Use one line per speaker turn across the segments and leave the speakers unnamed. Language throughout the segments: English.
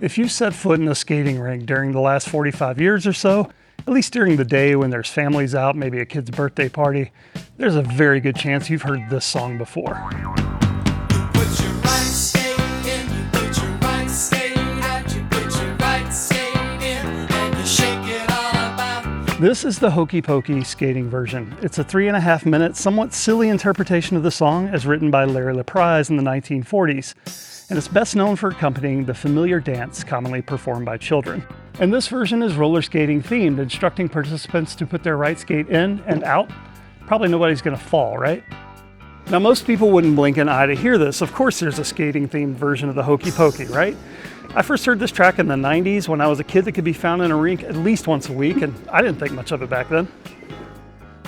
If you've set foot in a skating rink during the last 45 years or so, at least during the day when there's families out, maybe a kid's birthday party, there's a very good chance you've heard this song before. This is the Hokey Pokey skating version. It's a 3.5 minute, somewhat silly interpretation of the song as written by Larry LaPrise in the 1940s. And it's best known for accompanying the familiar dance commonly performed by children. And this version is roller skating themed, instructing participants to put their right skate in and out. Probably nobody's gonna fall, right? Now most people wouldn't blink an eye to hear this. Of course there's a skating themed version of the Hokey Pokey, right? I first heard this track in the 90s when I was a kid that could be found in a rink at least once a week, and I didn't think much of it back then.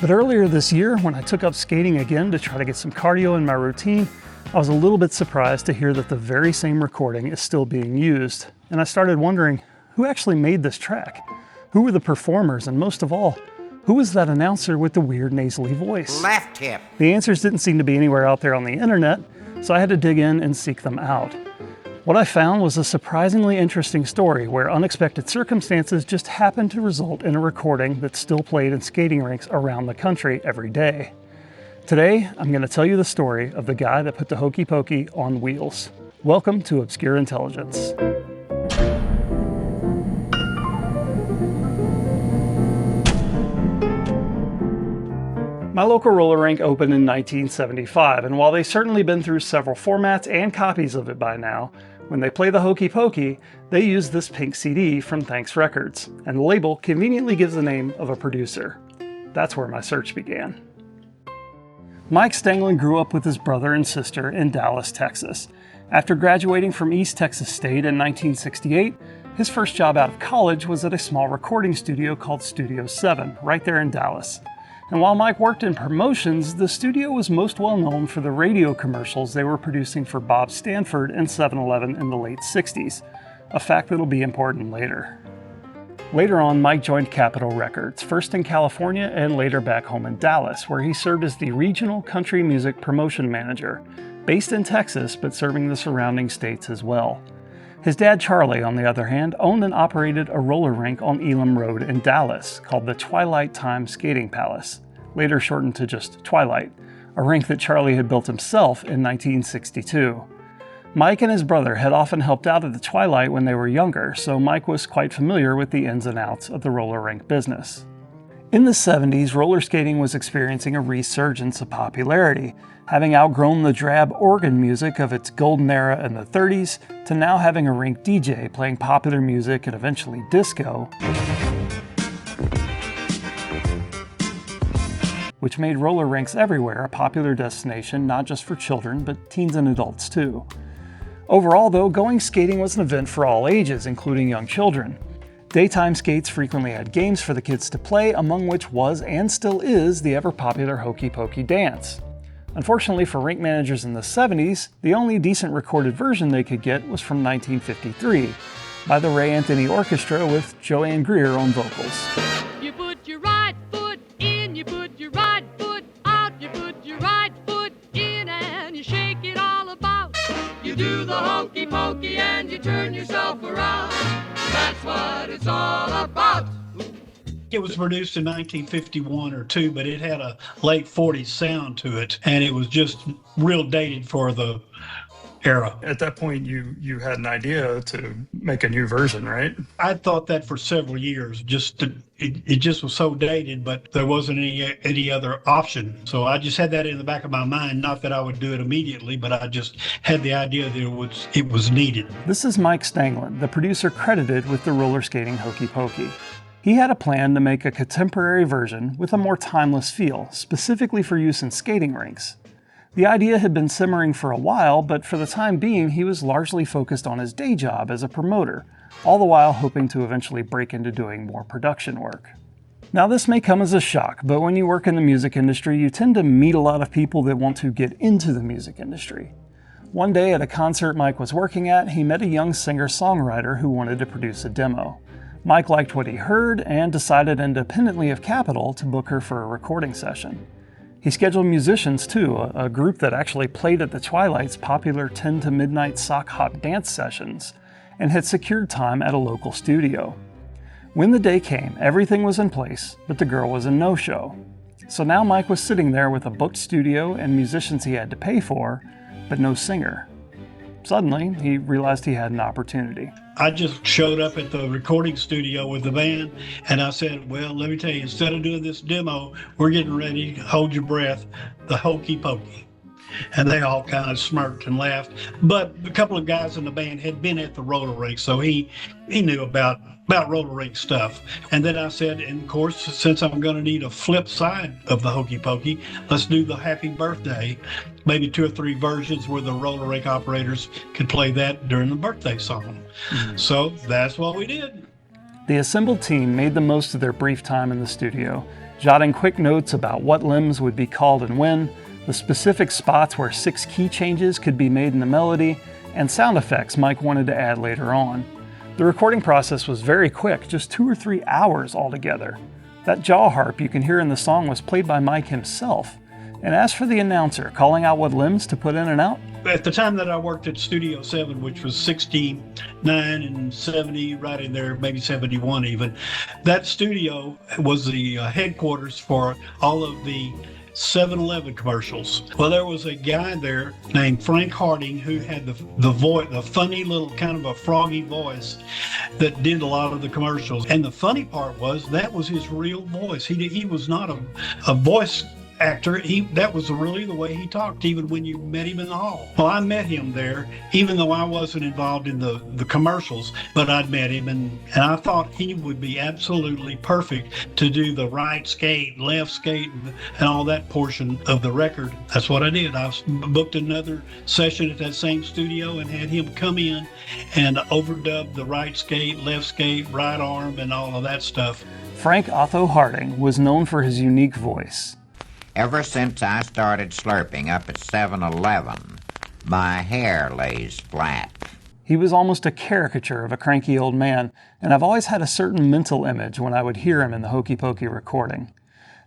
But earlier this year, when I took up skating again to try to get some cardio in my routine, I was a little bit surprised to hear that the very same recording is still being used. And I started wondering, who actually made this track? Who were the performers? And most of all, who was that announcer with the weird nasally voice?
Left hip.
The answers didn't seem to be anywhere out there on the internet, so I had to dig in and seek them out. What I found was a surprisingly interesting story where unexpected circumstances just happened to result in a recording that's still played in skating rinks around the country every day. Today, I'm going to tell you the story of the guy that put the Hokey Pokey on wheels. Welcome to Obscure Intelligence. My local roller rink opened in 1975, and while they've certainly been through several formats and copies of it by now, when they play the Hokey Pokey, they use this pink CD from Thanks Records, and the label conveniently gives the name of a producer. That's where my search began. Mike Stenglin grew up with his brother and sister in Dallas, Texas. After graduating from East Texas State in 1968, his first job out of college was at a small recording studio called Studio 7, right there in Dallas. And while Mike worked in promotions, the studio was most well known for the radio commercials they were producing for Bob Stanford and 7-Eleven in the late 60s, a fact that'll be important later. Later on, Mike joined Capitol Records, first in California and later back home in Dallas, where he served as the regional country music promotion manager, based in Texas but serving the surrounding states as well. His dad, Charlie, on the other hand, owned and operated a roller rink on Elam Road in Dallas called the Twilight Time Skating Palace, later shortened to just Twilight, a rink that Charlie had built himself in 1962. Mike and his brother had often helped out at the Twilight when they were younger, so Mike was quite familiar with the ins and outs of the roller rink business. In the 70s, roller skating was experiencing a resurgence of popularity, having outgrown the drab organ music of its golden era in the 30s to now having a rink DJ playing popular music and eventually disco, which made roller rinks everywhere a popular destination not just for children but teens and adults too. Overall though, going skating was an event for all ages, including young children. Daytime skates frequently had games for the kids to play, among which was and still is the ever-popular Hokey Pokey dance. Unfortunately for rink managers in the 70s, the only decent recorded version they could get was from 1953, by the Ray Anthony Orchestra with Joanne Greer on vocals.
You put your right foot in, you put your right foot out, you put your right foot in and you shake it all about. You do the Hokey Pokey and you turn yourself around. That's what it's all about.
It was produced in 1951 or 2, but it had a late 40s sound to it, and it was just real dated for the era.
At that point, you had an idea to make a new version, right?
I thought that for several years. It just was so dated, but there wasn't any other option. So I just had that in the back of my mind. Not that I would do it immediately, but I just had the idea that it was needed.
This is Mike Stenglin, the producer credited with the roller skating Hokey Pokey. He had a plan to make a contemporary version with a more timeless feel, specifically for use in skating rinks. The idea had been simmering for a while, but for the time being he was largely focused on his day job as a promoter, all the while hoping to eventually break into doing more production work. Now this may come as a shock, but when you work in the music industry, you tend to meet a lot of people that want to get into the music industry. One day at a concert Mike was working at, he met a young singer-songwriter who wanted to produce a demo. Mike liked what he heard and decided independently of Capitol to book her for a recording session. He scheduled musicians too, a group that actually played at the Twilight's popular 10 to midnight sock hop dance sessions, and had secured time at a local studio. When the day came, everything was in place, but the girl was a no-show. So now Mike was sitting there with a booked studio and musicians he had to pay for, but no singer. Suddenly, he realized he had an opportunity.
I just showed up at the recording studio with the band, and I said, well, let me tell you, instead of doing this demo, we're getting ready to hold your breath, the Hokey Pokey. And they all kind of smirked and laughed. But a couple of guys in the band had been at the roller rink, so he knew about roller rink stuff. And then I said, and of course, since I'm going to need a flip side of the Hokey Pokey, let's do the Happy Birthday, maybe 2 or 3 versions where the roller rink operators could play that during the birthday song. So that's what we did.
The assembled team made the most of their brief time in the studio, jotting quick notes about what limbs would be called and when, the specific spots where 6 key changes could be made in the melody, and sound effects Mike wanted to add later on. The recording process was very quick, just 2 or 3 hours altogether. That jaw harp you can hear in the song was played by Mike himself. And as for the announcer calling out what limbs to put in and out,
at the time that I worked at Studio 7, which was 69 and 70, right in there, maybe 71 even, that studio was the headquarters for all of the 7-Eleven commercials. Well, there was a guy there named Frank Harding who had the voice, the funny little kind of a froggy voice that did a lot of the commercials. And the funny part was that was his real voice. He was not a voice actor. That was really the way he talked, even when you met him in the hall. Well, I met him there, even though I wasn't involved in the commercials, but I'd met him, and I thought he would be absolutely perfect to do the right skate, left skate, and all that portion of the record. That's what I did. I booked another session at that same studio and had him come in and overdub the right skate, left skate, right arm, and all of that stuff.
Frank Otto Harding was known for his unique voice.
Ever since I started slurping up at 7-Eleven, my hair lays flat.
He was almost a caricature of a cranky old man, and I've always had a certain mental image when I would hear him in the Hokey Pokey recording.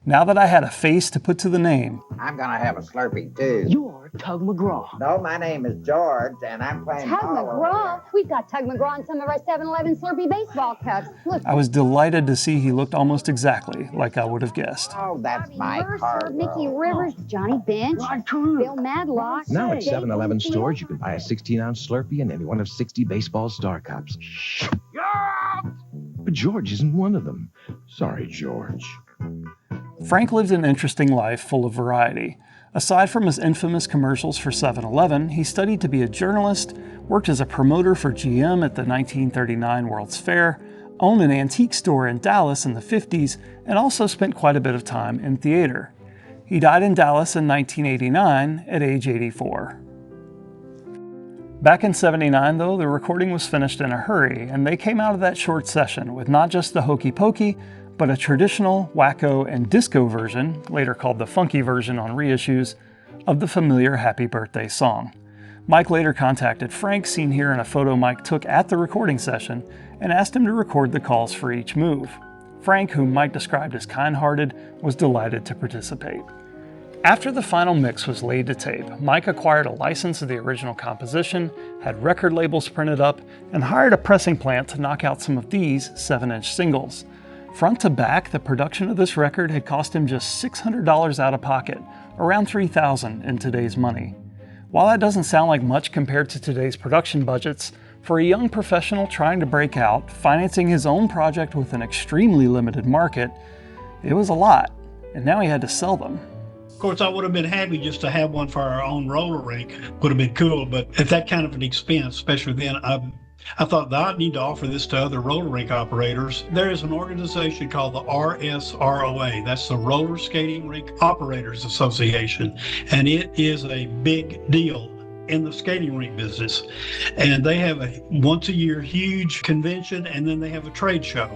Now that I had a face to put to the name,
I'm gonna have a Slurpee too.
You're Tug McGraw.
No, my name is George, and I'm playing
Tug
ball over
McGraw? We've got Tug McGraw in some of our 7-Eleven Slurpee baseball cups. Look,
I was delighted to see he looked almost exactly like I would have guessed.
there. Oh, that's my
Mercer,
car.
Mickey Rivers, Johnny Bench, Bill Madlock.
Now at
Dave
7-Eleven
Winfield.
stores, you can buy a 16-ounce Slurpee and any one of 60 baseball star cups. But George isn't one of them. Sorry, George.
Frank lived an interesting life full of variety. Aside from his infamous commercials for 7-Eleven, he studied to be a journalist, worked as a promoter for GM at the 1939 World's Fair, owned an antique store in Dallas in the 50s, and also spent quite a bit of time in theater. He died in Dallas in 1989 at age 84. Back in 79, though, the recording was finished in a hurry, and they came out of that short session with not just the Hokey Pokey, but a traditional, wacko, and disco version, later called the funky version on reissues, of the familiar Happy Birthday song. Mike later contacted Frank, seen here in a photo Mike took at the recording session, and asked him to record the calls for each move. Frank, whom Mike described as kind-hearted, was delighted to participate. After the final mix was laid to tape, Mike acquired a license of the original composition, had record labels printed up, and hired a pressing plant to knock out some of these 7-inch singles. Front to back, the production of this record had cost him just $600 out of pocket, around $3,000 in today's money. While that doesn't sound like much compared to today's production budgets, for a young professional trying to break out, financing his own project with an extremely limited market, it was a lot, and now he had to sell them.
Of course, I would have been happy just to have one for our own roller rink. Would have been cool, but at that kind of an expense, especially then, I thought that I need to offer this to other roller rink operators. There is an organization called the RSROA. That's the Roller Skating Rink Operators Association. And it is a big deal in the skating rink business. And they have a once a year huge convention, and then they have a trade show.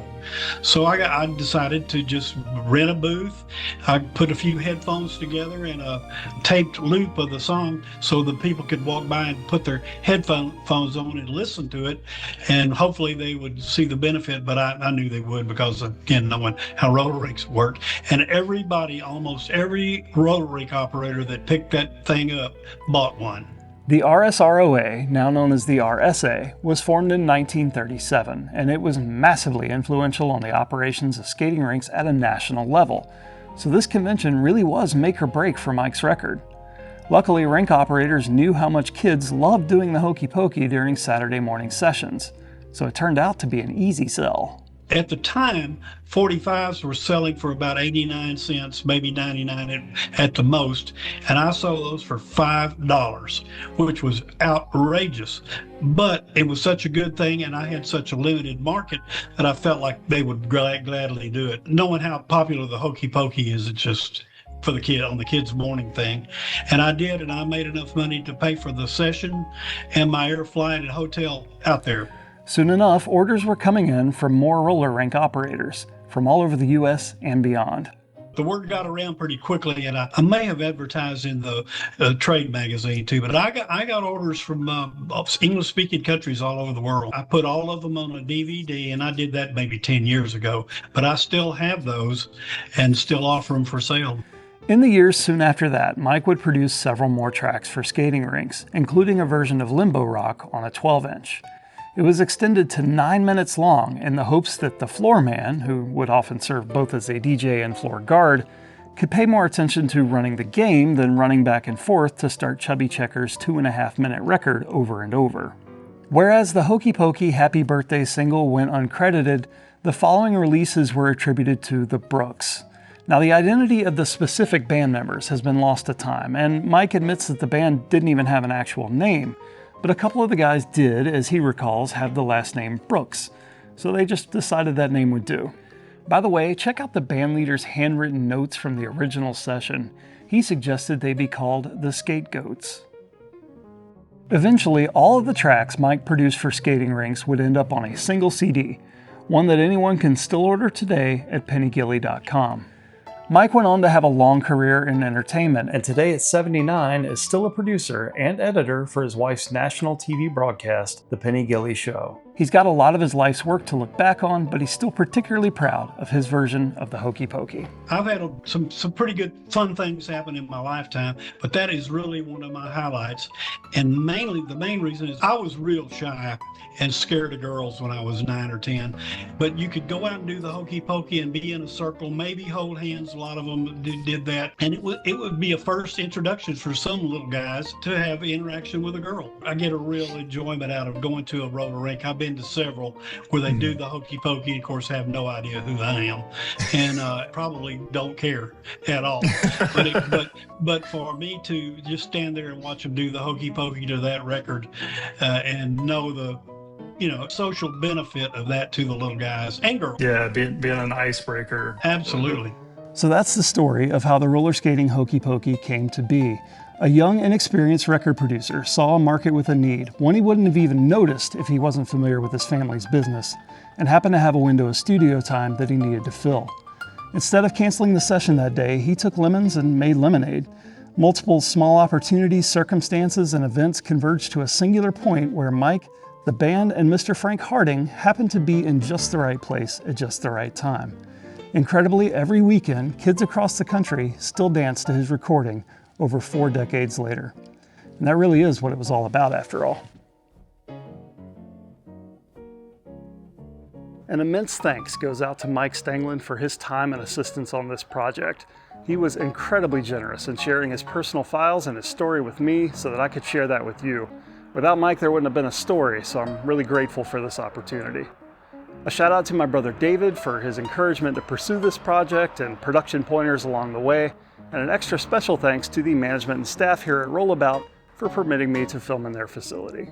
So I decided to just rent a booth. I put a few headphones together and a taped loop of the song so the people could walk by and put their headphones on and listen to it. And hopefully they would see the benefit, but I knew they would because, again, knowing how roller rinks work. And everybody, almost every roller rink operator that picked that thing up bought one.
The RSROA, now known as the RSA, was formed in 1937, and it was massively influential on the operations of skating rinks at a national level. So this convention really was make or break for Mike's record. Luckily, rink operators knew how much kids loved doing the hokey pokey during Saturday morning sessions, so it turned out to be an easy sell.
At the time, 45s were selling for about 89 cents, maybe 99 at the most, and I sold those for $5, which was outrageous. But it was such a good thing, and I had such a limited market that I felt like they would gladly do it. Knowing how popular the hokey pokey is, it's just for the kid on the kids' morning thing. And I did, and I made enough money to pay for the session and my air flight and hotel out there.
Soon enough, orders were coming in from more roller rink operators from all over the U.S. and beyond.
The word got around pretty quickly, and I may have advertised in the trade magazine too, but I got orders from English-speaking countries all over the world. I put all of them on a DVD, and I did that maybe 10 years ago, but I still have those and still offer them for sale.
In the years soon after that, Mike would produce several more tracks for skating rinks, including a version of Limbo Rock on a 12-inch. It was extended to 9 minutes long in the hopes that the floor man, who would often serve both as a DJ and floor guard, could pay more attention to running the game than running back and forth to start Chubby Checker's 2.5-minute record over and over. Whereas the Hokey Pokey Happy Birthday single went uncredited, the following releases were attributed to the Brooks. Now, the identity of the specific band members has been lost to time, and Mike admits that the band didn't even have an actual name. But a couple of the guys did, as he recalls, have the last name Brooks, so they just decided that name would do. By the way, check out the bandleader's handwritten notes from the original session. He suggested they be called the Skategoats. Eventually, all of the tracks Mike produced for skating rinks would end up on a single CD, one that anyone can still order today at pennygilly.com. Mike went on to have a long career in entertainment, and today at 79 is still a producer and editor for his wife's national TV broadcast, The Penny Gilly Show. He's got a lot of his life's work to look back on, but he's still particularly proud of his version of the Hokey Pokey.
I've had some pretty good fun things happen in my lifetime, but that is really one of my highlights. And the main reason is I was real shy and scared of girls when I was 9 or 10. But you could go out and do the Hokey Pokey and be in a circle, maybe hold hands. A lot of them did that. And it would be a first introduction for some little guys to have interaction with a girl. I get a real enjoyment out of going to a roller rink. I've been to several where they do the Hokey Pokey, and of course have no idea who I am, and probably don't care at all. But for me to just stand there and watch them do the Hokey Pokey to that record, and know the social benefit of that to the little guys and girls.
Yeah, being an icebreaker.
Absolutely.
So that's the story of how the roller skating Hokey Pokey came to be. A young, inexperienced record producer saw a market with a need, one he wouldn't have even noticed if he wasn't familiar with his family's business, and happened to have a window of studio time that he needed to fill. Instead of canceling the session that day, he took lemons and made lemonade. Multiple small opportunities, circumstances, and events converged to a singular point where Mike, the band, and Mr. Frank Harding happened to be in just the right place at just the right time. Incredibly, every weekend, kids across the country still dance to his recording over 4 decades later. And that really is what it was all about, after all. An immense thanks goes out to Mike Stanglin for his time and assistance on this project. He was incredibly generous in sharing his personal files and his story with me so that I could share that with you. Without Mike, there wouldn't have been a story, so I'm really grateful for this opportunity. A shout out to my brother David for his encouragement to pursue this project and production pointers along the way, and an extra special thanks to the management and staff here at Rollabout for permitting me to film in their facility.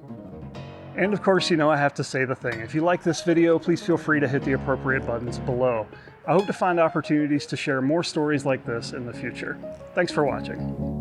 And of course, I have to say the thing. If you like this video, please feel free to hit the appropriate buttons below. I hope to find opportunities to share more stories like this in the future. Thanks for watching.